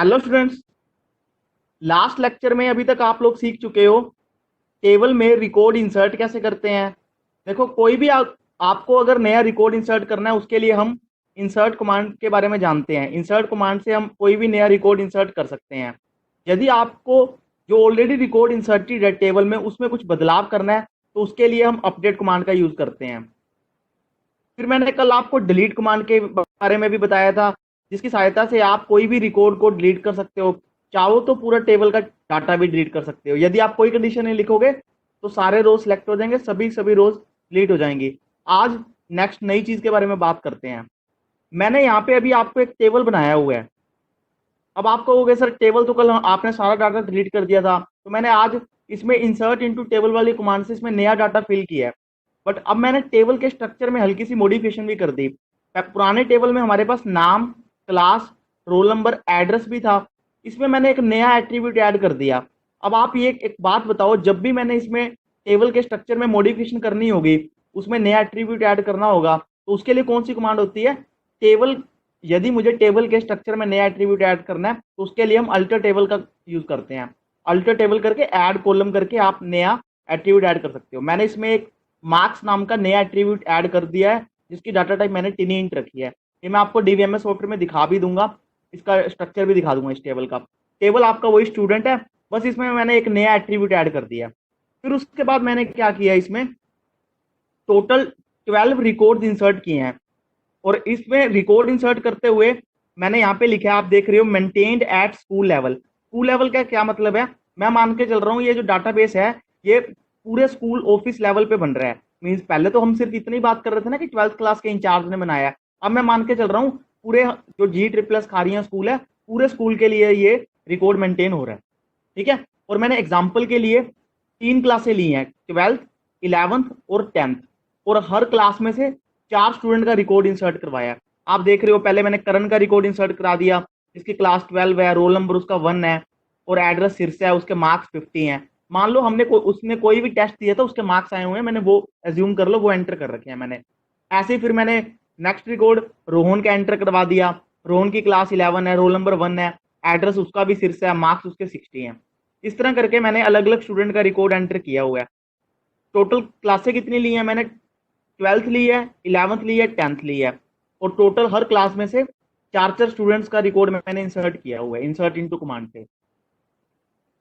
Hello students. Last lecture में अभी तक आप लोग सीख चुके हो टेबल में रिकॉर्ड इंसर्ट कैसे करते हैं। देखो, कोई भी आपको अगर नया रिकॉर्ड इंसर्ट करना है उसके लिए हम इंसर्ट कमांड के बारे में जानते हैं। इंसर्ट कमांड से हम कोई भी नया रिकॉर्ड इंसर्ट कर सकते हैं। यदि आपको जो ऑलरेडी रिकॉर्ड इंसर्टेड है टेबल में उसमें कुछ बदलाव करना है तो उसके लिए हम अपडेट कमांड का यूज करते हैं। फिर मैंने कल आपको डिलीट कमांड के बारे में भी बताया था, जिसकी सहायता से आप कोई भी रिकॉर्ड को डिलीट कर सकते हो। चाहो तो पूरा टेबल का डाटा भी डिलीट कर सकते हो। यदि आप कोई कंडीशन नहीं लिखोगे तो सारे रोज सेलेक्ट हो जाएंगे, सभी रोज डिलीट हो जाएंगी। आज नेक्स्ट नई चीज के बारे में बात करते हैं। मैंने यहाँ पे अभी आपको एक टेबल बनाया हुआ है। अब आप कहोगे सर टेबल तो कल आपने सारा डाटा डिलीट कर दिया था, तो मैंने आज इसमें इंसर्ट इनटू टेबल वाली कमांड से इसमें नया डाटा फिल किया है। बट अब मैंने टेबल के स्ट्रक्चर में हल्की सी मॉडिफिकेशन भी कर दी। पुराने टेबल में हमारे पास नाम, क्लास, रोल नंबर, एड्रेस भी था। इसमें मैंने एक नया एट्रीब्यूट ऐड कर दिया। अब आप ये एक बात बताओ, जब भी मैंने इसमें टेबल के स्ट्रक्चर में मॉडिफिकेशन करनी होगी, उसमें नया एट्रीब्यूट ऐड करना होगा, तो उसके लिए कौन सी कमांड होती है? टेबल। यदि मुझे टेबल के स्ट्रक्चर में नया एट्रीब्यूट ऐड करना है तो उसके लिए हम अल्टर टेबल का यूज करते हैं। अल्टर टेबल करके ऐड कॉलम करके आप नया एट्रीब्यूट ऐड कर सकते हो। मैंने इसमें एक मार्क्स नाम का नया एट्रीब्यूट ऐड कर दिया है, जिसकी डाटा टाइप मैंने टिनी इंट रखी है। ये मैं आपको डीवीएमएस सॉफ्टवेयर में दिखा भी दूंगा, इसका स्ट्रक्चर भी दिखा दूंगा इस टेबल का। टेबल आपका वही स्टूडेंट है, बस इसमें मैंने एक नया एट्रीब्यूट ऐड कर दिया। फिर उसके बाद मैंने क्या किया, इसमें टोटल 12 रिकॉर्ड इंसर्ट किए हैं। और इसमें रिकॉर्ड इंसर्ट करते हुए मैंने यहाँ पे लिखा है, आप देख रहे हो, maintained at school level. School level का क्या मतलब है? मैं मान के चल रहा हूँ ये जो डाटाबेस है ये पूरे स्कूल ऑफिस लेवल पे बन रहा है। मींस पहले तो हम सिर्फ इतनी बात कर रहे थे ना कि 12th क्लास के इंचार्ज ने बनाया है। अब मैं मान के चल रहा हूँ पूरे जो G++ खारियां स्कूल है, पूरे स्कूल के लिए ये रिकॉर्ड मेंटेन हो रहा है। ठीक है। और मैंने एग्जाम्पल के लिए 3 क्लासें ली हैं, 12th, 11th और 10th। और हर क्लास में से 4 स्टूडेंट का रिकॉर्ड इंसर्ट करवाया। आप देख रहे हो, पहले मैंने करण का रिकॉर्ड इंसर्ट करा दिया, जिसकी क्लास 12 है, रोल नंबर उसका 1 है और एड्रेस सिरसा है, उसके मार्क्स 50 हैं। मान लो उसने कोई भी टेस्ट दिया था, उसके मार्क्स आए हुए हैं, मैंने वो एज्यूम कर लो वो एंटर कर रखे हैं मैंने। ऐसे ही फिर मैंने नेक्स्ट रिकॉर्ड रोहन का एंटर करवा दिया। रोहन की क्लास 11 है, रोल नंबर 1 है, एड्रेस उसका भी सिरसा है, मार्क्स उसके 60 हैं। इस तरह करके मैंने अलग अलग स्टूडेंट का रिकॉर्ड एंटर किया हुआ है। टोटल क्लासें कितनी ली है मैंने? 12th ली है, 11th ली है, 10th ली है। और टोटल हर क्लास में से 4 स्टूडेंट्स का रिकॉर्ड मैंने इंसर्ट किया हुआ है, इंसर्ट इनटू कमांड से।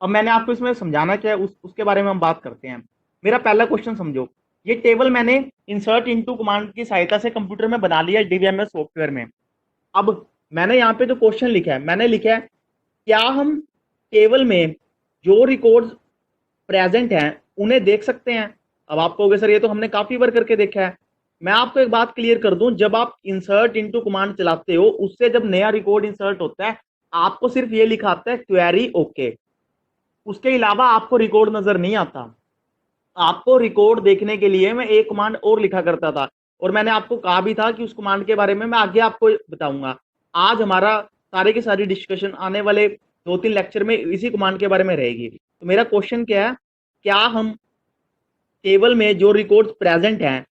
अब मैंने आपको इसमें समझाना क्या है उसके बारे में हम बात करते हैं। मेरा पहला क्वेश्चन समझो। ये टेबल मैंने इंसर्ट इनटू कमांड की सहायता से कंप्यूटर में बना लिया डीवीएमएस सॉफ्टवेयर में। अब मैंने यहाँ पे जो क्वेश्चन लिखा है, मैंने लिखा है क्या हम टेबल में जो रिकॉर्ड्स प्रेजेंट हैं उन्हें देख सकते हैं? अब आप कहोगे सर ये तो हमने काफी बार करके देखा है। मैं आपको एक बात क्लियर कर दूं, जब आप इंसर्ट इनटू कमांड चलाते हो उससे जब नया रिकॉर्ड इंसर्ट होता है आपको सिर्फ ये लिखा आता है क्वेरी ओके। उसके अलावा आपको रिकॉर्ड नजर नहीं आता। आपको रिकॉर्ड देखने के लिए मैं एक कमांड और लिखा करता था, और मैंने आपको कहा भी था कि उस कमांड के बारे में मैं आगे आपको बताऊंगा। आज हमारा सारे की सारी डिस्कशन आने वाले 2-3 लेक्चर में इसी कमांड के बारे में रहेगी। तो मेरा क्वेश्चन क्या है, क्या हम टेबल में जो रिकॉर्ड प्रेजेंट हैं,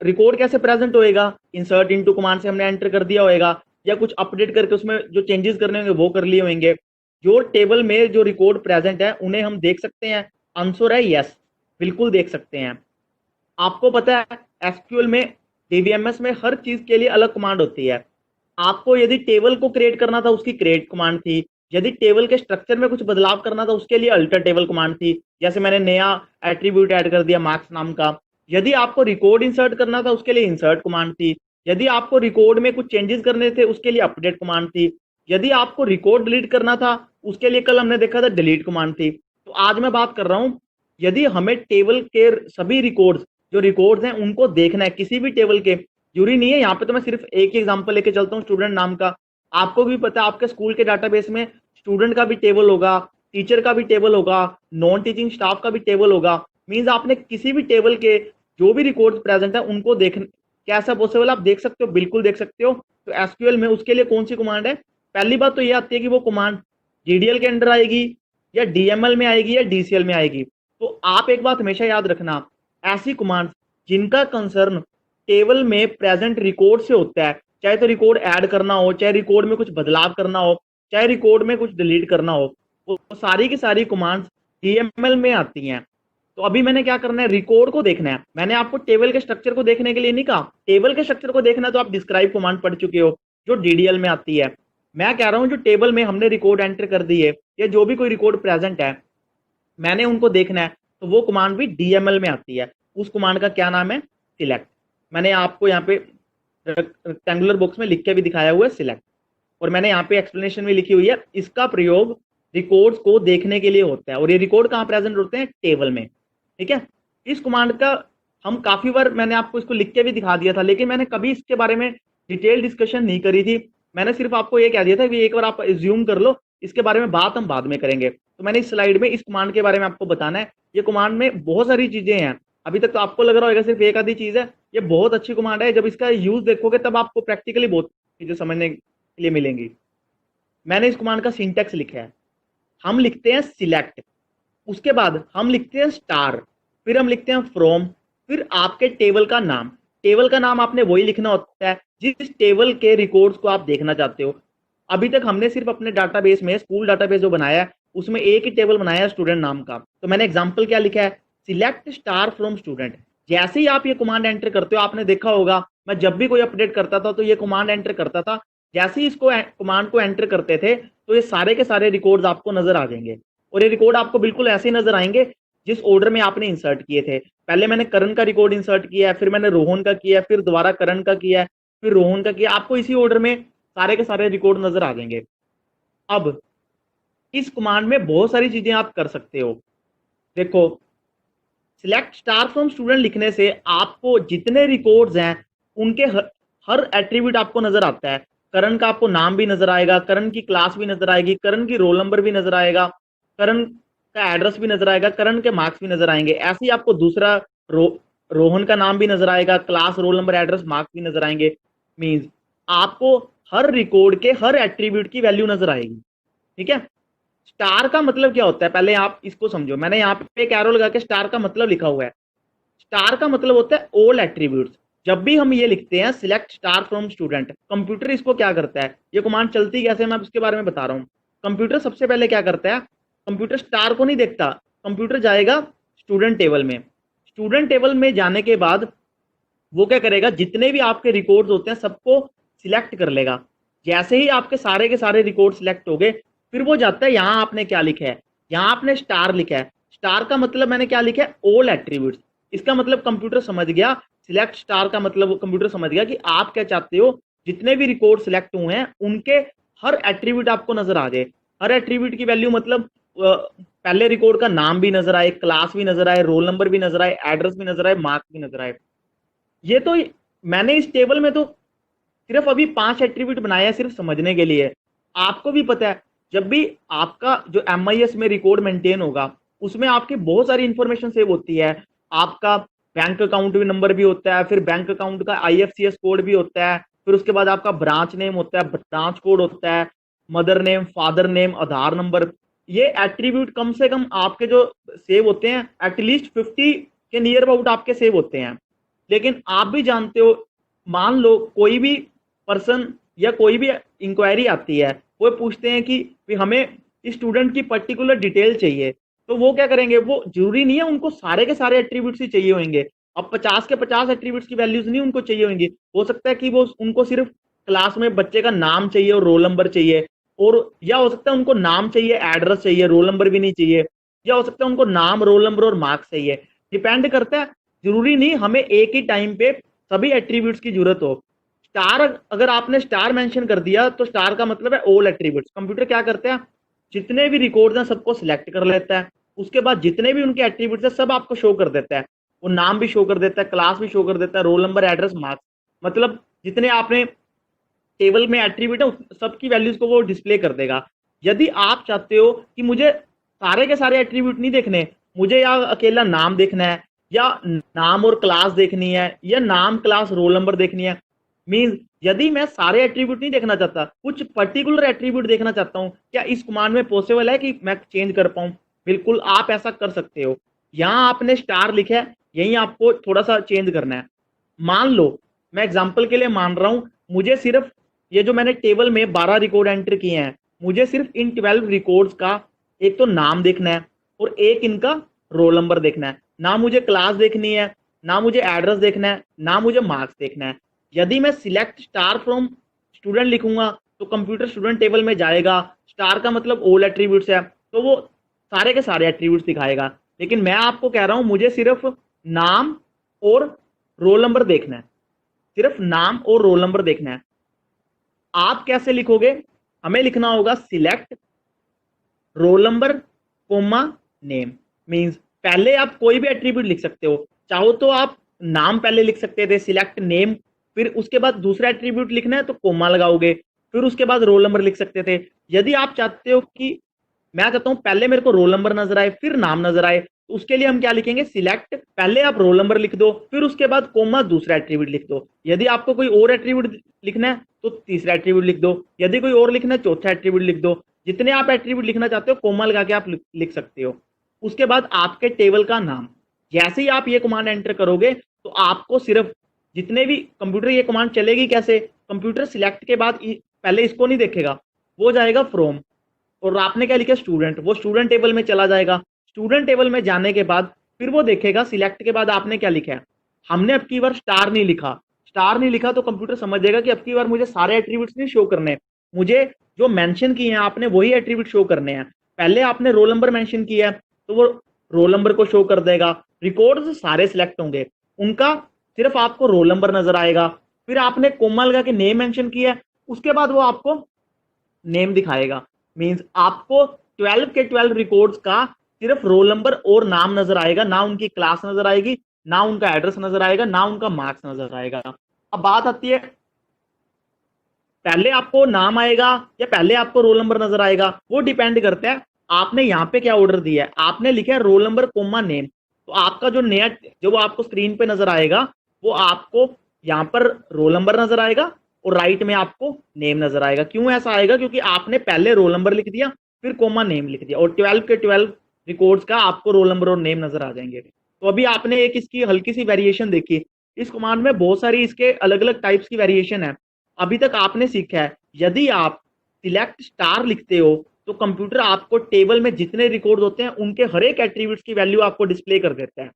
रिकॉर्ड कैसे प्रेजेंट होएगा? इंसर्ट इनटू कमांड से हमने एंटर कर दिया होएगा, या कुछ अपडेट करके उसमें जो चेंजेस करने होंगे वो कर लिए होंगे। जो टेबल में जो रिकॉर्ड प्रेजेंट है उन्हें हम देख सकते हैं। आंसर है यस, बिल्कुल देख सकते हैं। आपको पता है एसक्यूएल में, डीवीएमएस में हर चीज के लिए अलग कमांड होती है। आपको यदि टेबल को क्रिएट करना था उसकी क्रिएट कमांड थी, यदि टेबल के स्ट्रक्चर में कुछ बदलाव करना था उसके लिए अल्टर टेबल कमांड थी, जैसे मैंने नया एट्रीब्यूट ऐड कर दिया मार्क्स नाम का। यदि आपको रिकॉर्ड इंसर्ट करना था उसके लिए इंसर्ट कमांड थी। यदि आपको रिकॉर्ड में कुछ चेंजेस करने थे उसके लिए अपडेट कमांड थी। यदि आपको रिकॉर्ड डिलीट करना था उसके लिए कल हमने देखा था डिलीट कमांड थी। तो आज मैं बात कर रहा हूं, यदि हमें टेबल के सभी रिकॉर्ड्स जो रिकॉर्ड्स हैं उनको देखना है, किसी भी टेबल के, जरूरी नहीं है। यहाँ पे तो मैं सिर्फ एक ही एग्जांपल लेके चलता हूँ स्टूडेंट नाम का। आपको भी पता है आपके स्कूल के डाटाबेस में स्टूडेंट का भी टेबल होगा, टीचर का भी टेबल होगा, नॉन टीचिंग स्टाफ का भी टेबल होगा। मींस आपने किसी भी टेबल के जो भी रिकॉर्ड्स प्रेजेंट है उनको देख, कैसा पॉसिबल आप देख सकते हो? बिल्कुल देख सकते हो। तो एसक्यूएल में उसके लिए कौन सी कमांड है? पहली बात तो ये आती है कि वो कमांड जीडीएल के अंडर आएगी या डीएमएल में आएगी या डीसीएल में आएगी। तो आप एक बात हमेशा याद रखना, ऐसी कमांड जिनका कंसर्न टेबल में प्रेजेंट रिकॉर्ड से होता है, चाहे तो रिकॉर्ड ऐड करना हो, चाहे रिकॉर्ड में कुछ बदलाव करना हो, चाहे रिकॉर्ड में कुछ डिलीट करना हो, वो सारी की सारी कमांड्स डीएमएल में आती हैं। तो अभी मैंने क्या करना है, रिकॉर्ड को देखना है। मैंने आपको टेबल के स्ट्रक्चर को देखने के लिए नहीं कहा, टेबल के स्ट्रक्चर को देखना तो आप डिस्क्राइब कमांड पढ़ चुके हो जो डीडीएल में आती है। मैं कह रहा हूं जो टेबल में हमने रिकॉर्ड एंटर कर दी है या जो भी कोई रिकॉर्ड प्रेजेंट है मैंने उनको देखना है, तो वो कमांड भी डीएमएल में आती है। उस कमांड का क्या नाम है, सिलेक्ट। मैंने आपको यहाँ पे रेक्टेंगुलर बॉक्स में लिख के भी दिखाया हुआ है सिलेक्ट, और मैंने यहाँ पे एक्सप्लेनेशन में लिखी हुई है इसका प्रयोग रिकॉर्ड्स को देखने के लिए होता है। और ये रिकॉर्ड कहाँ प्रेजेंट होते हैं, टेबल में। ठीक है, इस कमांड का हम काफी बार मैंने आपको इसको लिख के भी दिखा दिया था, लेकिन मैंने कभी इसके बारे में डिटेल डिस्कशन नहीं करी थी। मैंने सिर्फ आपको ये कह दिया था कि एक बार आप एज्यूम कर लो, इसके बारे में बात हम बाद में करेंगे। तो मैंने इस स्लाइड में इस कमांड के बारे में आपको बताना है। ये कमांड में बहुत सारी चीजें हैं, अभी तक तो आपको लग रहा होगा सिर्फ एक आधी चीज है, ये बहुत अच्छी कमांड है। जब इसका यूज देखोगे तब आपको प्रैक्टिकली बहुत चीजें समझने के लिए मिलेंगी। मैंने इस कमांड का सिंटेक्स लिखा है, हम लिखते हैं सिलेक्ट, उसके बाद हम लिखते हैं स्टार, फिर हम लिखते हैं फ्रॉम, फिर आपके टेबल का नाम। टेबल का नाम आपने वही लिखना होता है जिस टेबल के रिकॉर्ड्स को आप देखना चाहते हो। अभी तक हमने सिर्फ अपने डाटाबेस में स्कूल डाटाबेस जो बनाया है उसमें एक ही टेबल बनाया है स्टूडेंट नाम का। तो मैंने एग्जांपल क्या लिखा है, सिलेक्ट स्टार फ्रॉम स्टूडेंट। जैसे ही आप ये कमांड एंटर करते हो, आपने देखा होगा मैं जब भी कोई अपडेट करता था तो ये कमांड एंटर करता था, जैसे ही इसको कमांड को एंटर करते थे तो ये सारे के सारे रिकॉर्ड्स आपको नजर आ जाएंगे। और ये रिकॉर्ड आपको बिल्कुल ऐसे ही नजर आएंगे जिस ऑर्डर में आपने इंसर्ट किए थे। पहले मैंने करण का रिकॉर्ड इंसर्ट किया है, फिर मैंने रोहन का किया है, फिर दोबारा करण का किया है, फिर रोहन का किया। आपको इसी ऑर्डर में सारे के सारे रिकॉर्ड नजर आ जाएंगे। अब इस कमांड में बहुत सारी चीजें आप कर सकते हो। देखो, सिलेक्ट स्टार फ्रॉम स्टूडेंट लिखने से आपको जितने रिकॉर्ड्स हैं उनके हर एट्रीब्यूट आपको नजर आता है। करण का आपको नाम भी नजर आएगा, करण की क्लास भी नजर आएगी, करण की रोल नंबर भी नजर आएगा, करण का एड्रेस भी नजर आएगा, करण के मार्क्स भी नजर आएंगे। ऐसे ही आपको दूसरा रोहन का नाम भी नजर आएगा, class, roll number, address, marks भी नजर आएंगे। मींस आपको हर रिकॉर्ड के हर एट्रीब्यूट की वैल्यू नजर आएगी। ठीक है, स्टार का मतलब क्या होता है पहले आप इसको समझो। मैंने यहाँ पे एक एरो लगा के स्टार का मतलब लिखा हुआ है। स्टार का मतलब होता है ऑल एट्रीब्यूट्स। जब भी हम ये लिखते हैं select star from student, computer इसको क्या करता है, ये कमांड चलती कैसे मैं उसके बारे में बता रहा हूँ। कंप्यूटर सबसे पहले क्या करता है, कंप्यूटर स्टार को नहीं देखता, कंप्यूटर जाएगा स्टूडेंट टेबल में। स्टूडेंट टेबल में जाने के बाद वो क्या करेगा, जितने भी आपके रिकॉर्ड्स होते हैं सबको सिलेक्ट कर लेगा। जैसे ही आपके सारे के सारे रिकॉर्ड सिलेक्ट हो गए, फिर वो जाता है, यहाँ आपने क्या लिखा है, यहाँ आपने स्टार लिखा है। स्टार का मतलब मैंने क्या लिखा है, ऑल एट्रीब्यूट्स। इसका मतलब कंप्यूटर समझ गया, सिलेक्ट स्टार का मतलब कंप्यूटर समझ गया कि आप क्या चाहते हो, जितने भी रिकॉर्ड सिलेक्ट हुए हैं उनके हर एट्रीब्यूट आपको नजर आ जाए। हर एट्रीब्यूट की वैल्यू मतलब पहले रिकॉर्ड का नाम भी नजर आए, क्लास भी नजर आए, रोल नंबर भी नजर आए, एड्रेस भी नजर आए, मार्क्स भी नजर आए। ये तो मैंने इस टेबल में तो सिर्फ अभी 5 एट्रीब्यूट बनाया है सिर्फ समझने के लिए। आपको भी पता है जब भी आपका जो MIS में रिकॉर्ड मेंटेन होगा उसमें आपकी बहुत सारी इंफॉर्मेशन सेव होती है। आपका बैंक अकाउंट भी नंबर भी होता है, फिर बैंक अकाउंट का IFSC कोड भी होता है, फिर उसके बाद आपका ब्रांच नेम होता है, ब्रांच कोड होता है, मदर नेम, फादर नेम, आधार नंबर। ये एट्रीब्यूट कम से कम आपके जो सेव होते हैं एटलीस्ट 50 के नियर अबाउट आपके सेव होते हैं। लेकिन आप भी जानते हो, मान लो कोई भी पर्सन या कोई भी इंक्वायरी आती है, वो पूछते हैं कि हमें स्टूडेंट की पर्टिकुलर डिटेल चाहिए, तो वो क्या करेंगे, वो जरूरी नहीं है उनको सारे के सारे एट्रीब्यूट्स ही चाहिए होंगे। अब 50 के 50 एट्रीब्यूट्स की वैल्यूज नहीं उनको चाहिए होंगी। हो सकता है कि वो उनको सिर्फ क्लास में बच्चे का नाम चाहिए और रोल नंबर चाहिए, और या हो सकता है उनको नाम चाहिए, एड्रेस चाहिए, रोल नंबर भी नहीं चाहिए, या हो सकता है उनको नाम, रोल नंबर और मार्क्स चाहिए। डिपेंड करता है, जरूरी नहीं हमें एक ही टाइम पे सभी एट्रीब्यूट्स की जरूरत हो। स्टार, अगर आपने स्टार मेंशन कर दिया तो स्टार का मतलब है ऑल एट्रीब्यूट्स। कंप्यूटर क्या करता है, जितने भी रिकॉर्ड्स हैं सबको सिलेक्ट कर लेता है, उसके बाद जितने भी उनके एट्रीब्यूट्स हैं सब आपको शो कर देता है। वो नाम भी शो कर देता है, क्लास भी शो कर देता है, रोल नंबर, एड्रेस, मार्क्स, मतलब जितने आपने टेबल में एट्रीब्यूट है सबकी वैल्यूज को वो डिस्प्ले कर देगा। यदि आप चाहते हो कि मुझे सारे के सारे एट्रीब्यूट नहीं देखने, मुझे या अकेला नाम देखना है, या नाम और क्लास देखनी है, या नाम, क्लास, रोल नंबर देखनी है, मींस यदि मैं सारे एट्रीब्यूट नहीं देखना चाहता, कुछ पर्टिकुलर एट्रीब्यूट देखना चाहता हूं, क्या इस कमांड में पॉसिबल है कि मैं चेंज कर पाऊं? बिल्कुल आप ऐसा कर सकते हो। यहां आपने स्टार लिखा है, यहीं आपको थोड़ा सा चेंज करना है। मान लो मैं एग्जांपल के लिए मान रहा हूं, मुझे सिर्फ ये जो मैंने टेबल में 12 रिकॉर्ड एंटर किए हैं, मुझे सिर्फ इन 12 रिकॉर्ड्स का एक तो नाम देखना है और एक इनका रोल नंबर देखना है, ना मुझे क्लास देखनी है, ना मुझे एड्रेस देखना है, ना मुझे मार्क्स देखना है। यदि मैं सिलेक्ट स्टार फ्रॉम स्टूडेंट लिखूंगा तो कंप्यूटर स्टूडेंट टेबल में जाएगा, स्टार का मतलब ऑल एट्रीब्यूट्स है, तो वो सारे के सारे एट्रीब्यूट्स दिखाएगा। लेकिन मैं आपको कह रहा हूं मुझे सिर्फ नाम और रोल नंबर देखना है, सिर्फ नाम और रोल नंबर देखना है। आप कैसे लिखोगे? हमें लिखना होगा select roll number comma name. Means पहले आप कोई भी एट्रीब्यूट लिख सकते हो, चाहो तो आप नाम पहले लिख सकते थे, सिलेक्ट नेम, फिर उसके बाद दूसरा एट्रीब्यूट लिखना है तो कोमा लगाओगे, फिर उसके बाद रोल नंबर लिख सकते थे। यदि आप चाहते हो कि मैं चाहता हूं पहले मेरे को रोल नंबर नजर आए फिर नाम नजर आए, तो उसके लिए हम क्या लिखेंगे? सिलेक्ट, पहले आप रोल नंबर लिख दो, फिर उसके बाद कोमा दूसरा एट्रीब्यूट लिख दो। यदि आपको कोई और एट्रीब्यूट लिखना है तो तीसरा एट्रीब्यूट लिख दो, यदि कोई और लिखना है चौथा एट्रीब्यूट लिख दो। जितने आप एट्रीब्यूट लिखना चाहते हो कोमा लगा के आप लिख सकते हो। उसके बाद आपके टेबल का नाम। जैसे ही आप ये कमांड एंटर करोगे तो आपको सिर्फ जितने भी कंप्यूटर, ये कमांड चलेगी कैसे? कंप्यूटर सिलेक्ट के बाद पहले इसको नहीं देखेगा, वो जाएगा फ्रॉम, और आपने क्या लिखा? स्टूडेंट, वो स्टूडेंट टेबल में चला जाएगा। स्टूडेंट टेबल में जाने के बाद फिर वो देखेगा सिलेक्ट के बाद आपने क्या लिखा है। हमने अब की बार स्टार नहीं लिखा, स्टार नहीं लिखा तो कंप्यूटर समझेगा कि अब की बार मुझे सारे एट्रीब्यूट्स नहीं शो करने, मुझे जो मेंशन किए हैं आपने वही एट्रीब्यूट शो करने हैं। पहले आपने रोल नंबर मेंशन किया है तो वो रोल नंबर को शो कर देगा। रिकॉर्ड्स सारे सिलेक्ट होंगे, उनका सिर्फ आपको रोल नंबर नजर आएगा। फिर आपने कोमा लगा के नेम मेंशन किया है, उसके बाद वो आपको नेम दिखाएगा। मींस आपको 12 के 12 रिकॉर्ड्स का सिर्फ रोल नंबर और नाम नजर आएगा, ना उनकी क्लास नजर आएगी, ना उनका एड्रेस नजर आएगा, ना उनका मार्क्स नजर आएगा। अब बात आती है, पहले आपको नाम आएगा या पहले आपको रोल नंबर नजर आएगा? वो डिपेंड करता है आपने यहाँ पे क्या ऑर्डर दिया है। आपने लिखा है रोल नंबर कोमा नेम, तो आपका जो नया जो वो आपको स्क्रीन पे नजर आएगा वो आपको यहाँ पर रोल नंबर नजर आएगा और राइट में आपको नेम नजर आएगा। क्यों ऐसा आएगा? क्योंकि आपने पहले रोल नंबर लिख दिया फिर कोमा नेम लिख दिया, और 12 के 12 रिकॉर्ड्स का आपको रोल नंबर और नेम नजर आ जाएंगे। तो अभी आपने एक इसकी हल्की सी वेरिएशन देखी। इस कमांड में बहुत सारी इसके अलग अलग टाइप्स की वेरिएशन है। अभी तक आपने सीखा है यदि आप सिलेक्ट स्टार लिखते हो तो कंप्यूटर आपको टेबल में जितने रिकॉर्ड होते हैं उनके हर एक एट्रीब्यूट्स की वैल्यू आपको डिस्प्ले कर देता है।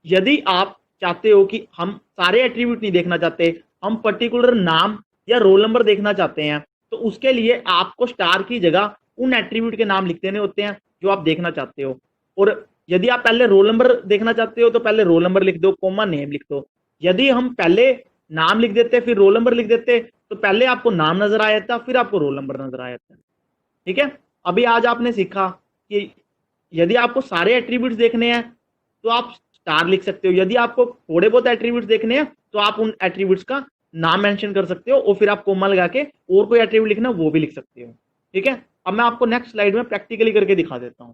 यदि आप चाहते हो कि हम सारे एट्रीब्यूट नहीं देखना चाहते, हम पर्टिकुलर नाम या रोल नंबर देखना चाहते हैं, तो उसके लिए आपको स्टार की जगह उन एट्रीब्यूट के नाम लिख देने होते हैं जो आप देखना चाहते हो। और यदि आप पहले रोल नंबर देखना चाहते हो तो पहले रोल नंबर लिख दो, कोमा नेम लिख दो। यदि हम पहले नाम लिख देते फिर रोल नंबर लिख देते तो पहले आपको नाम नजर आया था फिर आपको रोल नंबर नजर आया था। ठीक है, अभी आज आपने सीखा कि यदि आपको सारे एट्रीब्यूट्स देखने हैं तो आप स्टार लिख सकते हो, यदि आपको थोड़े बहुत एट्रीब्यूट्स देखने हैं तो आप उन एट्रीब्यूट्स का नाम मेंशन कर सकते हो और फिर आप कोमा लगा के और कोई एट्रीब्यूट लिखना वो भी लिख सकते हो। ठीक है, अब मैं आपको नेक्स्ट स्लाइड में प्रैक्टिकली करके दिखा देता हूं।